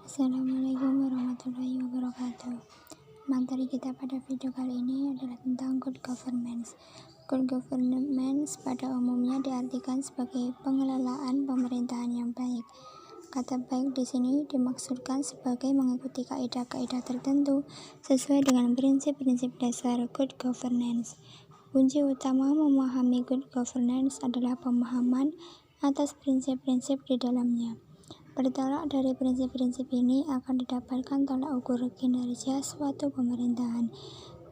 Assalamualaikum warahmatullahi wabarakatuh. Materi kita pada video kali ini adalah tentang good governance. Good governance pada umumnya diartikan sebagai pengelolaan pemerintahan yang baik. Kata baik di sini dimaksudkan sebagai mengikuti kaidah-kaidah tertentu sesuai dengan prinsip-prinsip dasar good governance. Kunci utama memahami good governance adalah pemahaman atas prinsip-prinsip di dalamnya. Bertolak dari prinsip-prinsip ini akan didapatkan tolak ukur kinerja suatu pemerintahan.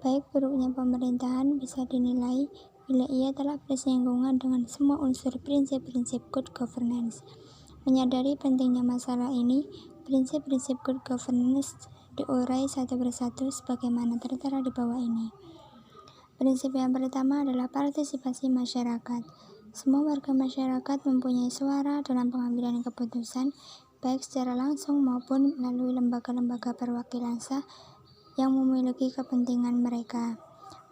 Baik buruknya pemerintahan bisa dinilai bila ia telah bersinggungan dengan semua unsur prinsip-prinsip good governance. Menyadari pentingnya masalah ini, prinsip-prinsip good governance diurai satu persatu sebagaimana tertera di bawah ini. Prinsip yang pertama adalah partisipasi masyarakat. Semua warga masyarakat mempunyai suara dalam pengambilan keputusan, baik secara langsung maupun melalui lembaga-lembaga perwakilan sah yang memiliki kepentingan mereka.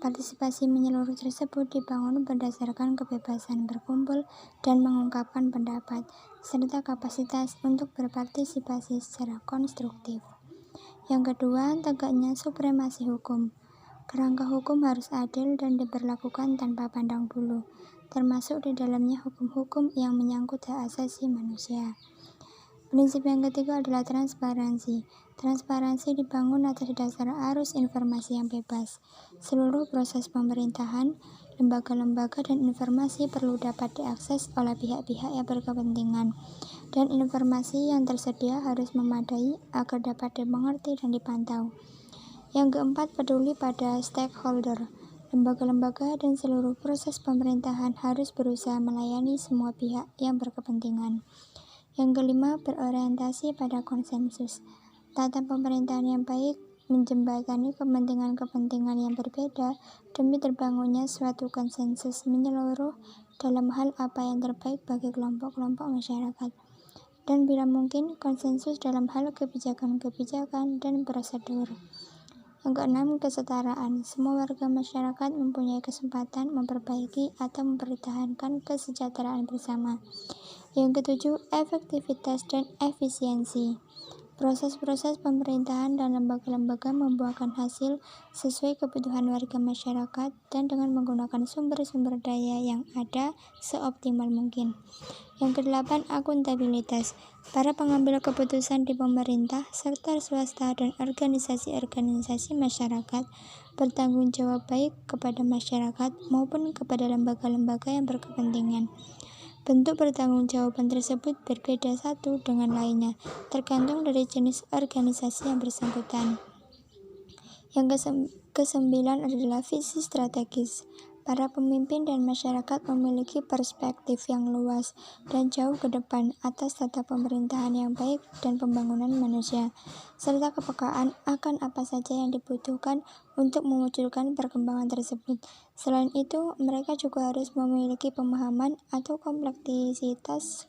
Partisipasi menyeluruh tersebut dibangun berdasarkan kebebasan berkumpul dan mengungkapkan pendapat, serta kapasitas untuk berpartisipasi secara konstruktif. Yang kedua, tegaknya supremasi hukum. Kerangka hukum harus adil dan diberlakukan tanpa pandang bulu, termasuk di dalamnya hukum-hukum yang menyangkut hak asasi manusia. Prinsip yang ketiga adalah transparansi. Transparansi dibangun atas dasar arus informasi yang bebas. Seluruh proses pemerintahan, lembaga-lembaga dan informasi perlu dapat diakses oleh pihak-pihak yang berkepentingan, dan informasi yang tersedia harus memadai agar dapat dimengerti dan dipantau. Yang keempat, peduli pada stakeholder. Lembaga-lembaga dan seluruh proses pemerintahan harus berusaha melayani semua pihak yang berkepentingan. Yang kelima, berorientasi pada konsensus. Tata pemerintahan yang baik menjembatani kepentingan-kepentingan yang berbeda demi terbangunnya suatu konsensus menyeluruh dalam hal apa yang terbaik bagi kelompok-kelompok masyarakat. Dan bila mungkin, konsensus dalam hal kebijakan-kebijakan dan prosedur. Yang keenam, kesetaraan. Semua warga masyarakat mempunyai kesempatan memperbaiki atau mempertahankan kesejahteraan bersama. Yang ketujuh, efektivitas dan efisiensi. Proses-proses pemerintahan dan lembaga-lembaga membuahkan hasil sesuai kebutuhan warga masyarakat dan dengan menggunakan sumber-sumber daya yang ada seoptimal mungkin. Yang kedelapan, akuntabilitas. Para pengambil keputusan di pemerintah serta swasta dan organisasi-organisasi masyarakat bertanggung jawab baik kepada masyarakat maupun kepada lembaga-lembaga yang berkepentingan. Bentuk pertanggungjawaban tersebut berbeda satu dengan lainnya, tergantung dari jenis organisasi yang bersangkutan. Yang kesembilan adalah visi strategis. Para pemimpin dan masyarakat memiliki perspektif yang luas dan jauh ke depan atas tata pemerintahan yang baik dan pembangunan manusia, serta kepekaan akan apa saja yang dibutuhkan untuk mewujudkan perkembangan tersebut. Selain itu, mereka juga harus memiliki pemahaman atau kompleksitas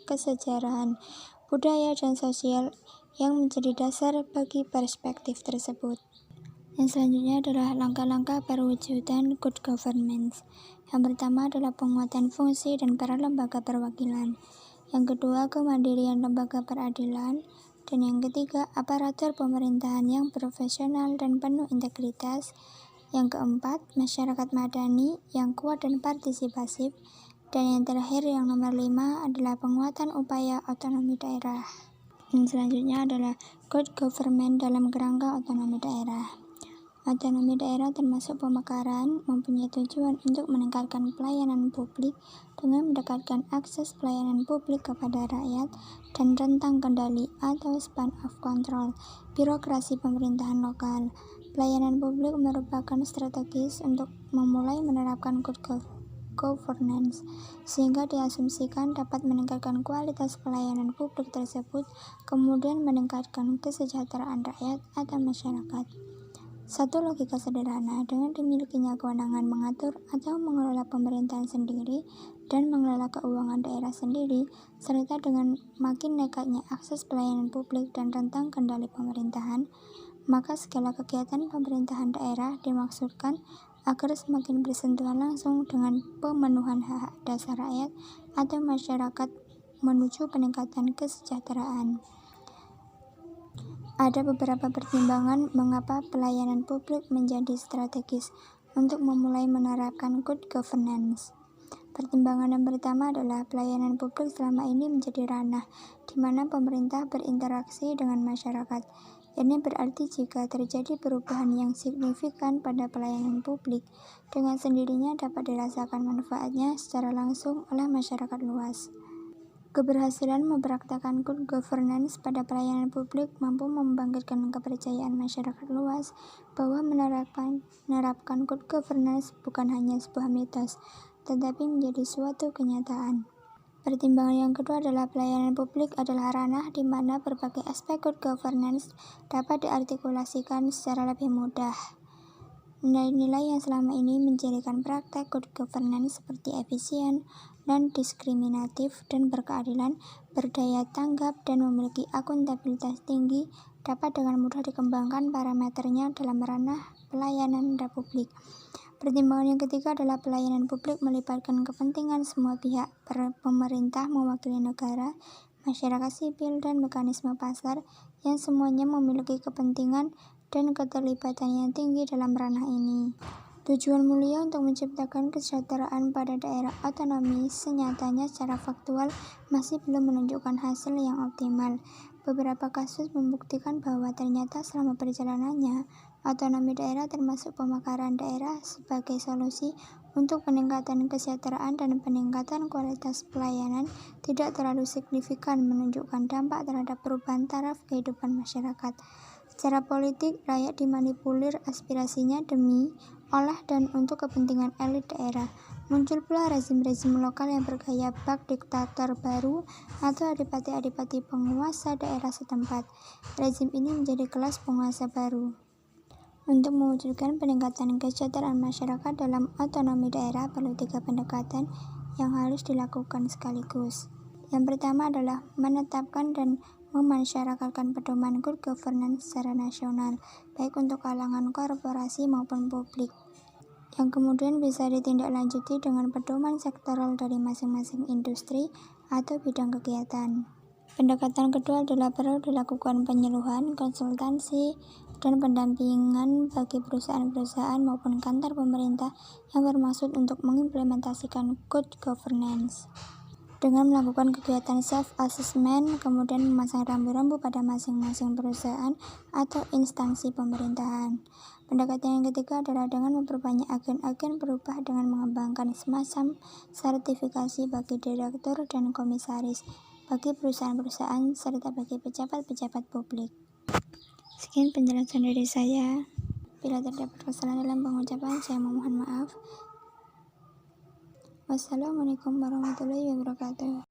kesejarahan, budaya, dan sosial yang menjadi dasar bagi perspektif tersebut. Yang selanjutnya adalah langkah-langkah perwujudan good governance. Yang pertama adalah penguatan fungsi dan peran lembaga perwakilan. Yang kedua, kemandirian lembaga peradilan. Dan yang ketiga, aparatur pemerintahan yang profesional dan penuh integritas. Yang keempat, masyarakat madani yang kuat dan partisipasif. Dan yang terakhir, yang nomor 5 adalah penguatan upaya otonomi daerah. Yang selanjutnya adalah good government dalam kerangka otonomi daerah. Otonomi daerah termasuk pemekaran mempunyai tujuan untuk meningkatkan pelayanan publik dengan mendekatkan akses pelayanan publik kepada rakyat dan rentang kendali atau span of control birokrasi pemerintahan lokal. Pelayanan publik merupakan strategis untuk memulai menerapkan good governance, sehingga diasumsikan dapat meningkatkan kualitas pelayanan publik tersebut, kemudian meningkatkan kesejahteraan rakyat atau masyarakat. Satu logika sederhana, dengan dimilikinya kewenangan mengatur atau mengelola pemerintahan sendiri dan mengelola keuangan daerah sendiri, serta dengan makin nekatnya akses pelayanan publik dan rentang kendali pemerintahan, maka segala kegiatan pemerintahan daerah dimaksudkan agar semakin bersentuhan langsung dengan pemenuhan hak dasar rakyat atau masyarakat menuju peningkatan kesejahteraan. Ada beberapa pertimbangan mengapa pelayanan publik menjadi strategis untuk memulai menerapkan good governance. Pertimbangan yang pertama adalah pelayanan publik selama ini menjadi ranah di mana pemerintah berinteraksi dengan masyarakat. Ini berarti jika terjadi perubahan yang signifikan pada pelayanan publik, dengan sendirinya dapat dirasakan manfaatnya secara langsung oleh masyarakat luas. Keberhasilan mempraktikkan good governance pada pelayanan publik mampu membangkitkan kepercayaan masyarakat luas bahwa menerapkan good governance bukan hanya sebuah mitos, tetapi menjadi suatu kenyataan. Pertimbangan yang kedua adalah pelayanan publik adalah ranah di mana berbagai aspek good governance dapat diartikulasikan secara lebih mudah. Nilai-nilai yang selama ini menjadikan praktek good governance seperti efisien, non-diskriminatif, dan berkeadilan, berdaya tanggap, dan memiliki akuntabilitas tinggi dapat dengan mudah dikembangkan parameternya dalam ranah pelayanan publik. Pertimbangan yang ketiga adalah pelayanan publik melibatkan kepentingan semua pihak, pemerintah mewakili negara, masyarakat sipil, dan mekanisme pasar yang semuanya memiliki kepentingan dan keterlibatan yang tinggi dalam ranah ini. Tujuan mulia untuk menciptakan kesejahteraan pada daerah otonomi senyatanya secara faktual masih belum menunjukkan hasil yang optimal. Beberapa kasus membuktikan bahwa ternyata selama perjalanannya, otonomi daerah termasuk pemekaran daerah sebagai solusi untuk peningkatan kesejahteraan dan peningkatan kualitas pelayanan tidak terlalu signifikan menunjukkan dampak terhadap perubahan taraf kehidupan masyarakat. Secara politik, rakyat dimanipulir aspirasinya demi, oleh, dan untuk kepentingan elit daerah. Muncul pula rezim-rezim lokal yang bergaya bak diktator baru atau adipati-adipati penguasa daerah setempat. Rezim ini menjadi kelas penguasa baru. Untuk mewujudkan peningkatan kesejahteraan masyarakat dalam otonomi daerah perlu 3 pendekatan yang harus dilakukan sekaligus. Yang pertama adalah menetapkan dan memasyarakatkan pedoman good governance secara nasional, baik untuk kalangan korporasi maupun publik, yang kemudian bisa ditindaklanjuti dengan pedoman sektoral dari masing-masing industri atau bidang kegiatan. Pendekatan kedua adalah perlu dilakukan penyuluhan, konsultasi, dan pendampingan bagi perusahaan-perusahaan maupun kantor pemerintah yang bermaksud untuk mengimplementasikan good governance. Dengan melakukan kegiatan self-assessment, kemudian memasang rambu-rambu pada masing-masing perusahaan atau instansi pemerintahan. Pendekatan yang ketiga adalah dengan memperbanyak agen-agen berubah dengan mengembangkan semacam sertifikasi bagi direktur dan komisaris, bagi perusahaan-perusahaan, serta bagi pejabat-pejabat publik. Sekian penjelasan dari saya. Bila terdapat kesalahan dalam pengucapan, saya memohon maaf. Wassalamualaikum warahmatullahi wabarakatuh.